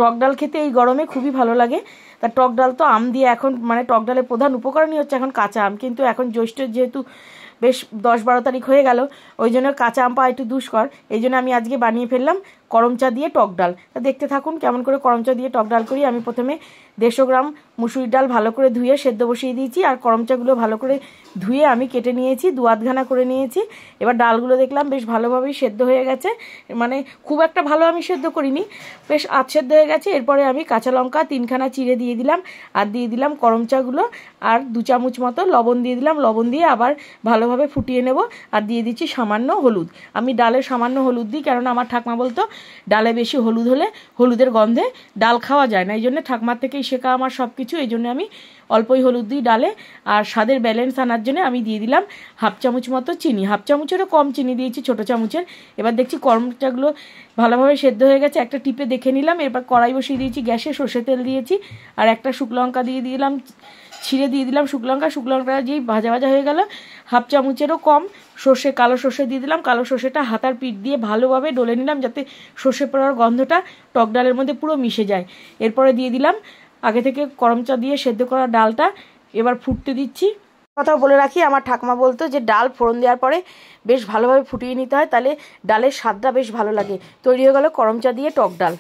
টক ডাল খেতে এই গরমে খুবই ভালো লাগে। তা টক ডাল তো আম দিয়ে এখন মানে টক ডালের প্রধান উপকরণই হচ্ছে এখন কাঁচা আম, কিন্তু এখন জ্যৈষ্ঠ যেহেতু বেশ 10-12 তারিখ হয়ে গেল, ওই জন্য কাঁচা আম পাওয়া একটু দুষ্কর। এই জন্য আমি আজকে বানিয়ে ফেললাম করম চা দিয়ে টক ডাল। তা দেখতে থাকুন কেমন করে করম চা দিয়ে টক ডাল করি। আমি প্রথমে 150 গ্রাম মুসুরির ডাল ভালো করে ধুয়ে সেদ্ধ বসিয়ে দিয়েছি, আর করম চাগুলো ভালো করে ধুয়ে আমি কেটে নিয়েছি, 2-8 করে নিয়েছি। এবার ডালগুলো দেখলাম বেশ ভালোভাবেই সেদ্ধ হয়ে গেছে, মানে খুব একটা ভালো আমি সেদ্ধ করিনি, বেশ সেদ্ধ হয়ে গেছে। এরপরে আমি কাঁচা লঙ্কা 3খানা চিড়ে দিয়ে দিলাম, আর দিয়ে দিলাম করম চাগুলো, আর 2 চামচ মতো লবণ দিয়ে দিলাম। লবণ দিয়ে আবার ভালোভাবে ফুটিয়ে নেব, আর দিয়ে দিচ্ছি সামান্য হলুদ। আমি ডালে সামান্য হলুদ দিই, কারণ আমার ঠাকমা বলতো ডালে বেশি হলুদ হলে হলুদের গন্ধে ডাল খাওয়া যায় না, এই জন্য ঠাকমার থেকেই শেখা আমার সব কিছু। এই জন্য আমি অল্পই হলুদ দিই ডালে। আর স্বাদের ব্যালেন্স আনার জন্য আমি দিয়ে দিলাম 1/2 চামচ মতো চিনি, 1/2 চামচেরও কম চিনি দিয়েছি, ছোটো চামচের। এবার দেখছি করমচাগুলো ভালোভাবে সেদ্ধ হয়ে গেছে, একটা টিপে দেখে নিলাম। এরপর কড়াই বসিয়ে দিয়েছি গ্যাসে, সর্ষে তেল দিয়েছি, আর একটা শুকনো লঙ্কা দিয়ে দিলাম, ছিঁড়ে দিয়ে দিলাম শুকনো লঙ্কা যেই ভাজা ভাজা হয়ে গেল, 1/2 চামচেরও কম কালো সর্ষে দিয়ে দিলাম। কালো সর্ষেটা হাতার পিঠ দিয়ে ভালোভাবে ডলে নিলাম, যাতে সর্ষে পোড়ার গন্ধটা টক ডালের মধ্যে পুরো মিশে যায়। এরপরে দিয়ে দিলাম আগে থেকে করম চা দিয়ে সেদ্ধ করা ডালটা, এবার ফুটতে দিচ্ছি। কথা বলে রাখি, আমার ঠাকুমা বলতো যে ডাল ফোড়ন দেওয়ার পরে বেশ ভালোভাবে ফুটিয়ে নিতে হয়, তাহলে ডালের স্বাদটা বেশ ভালো লাগে। তৈরি হয়ে গেল করম চা দিয়ে টক ডাল।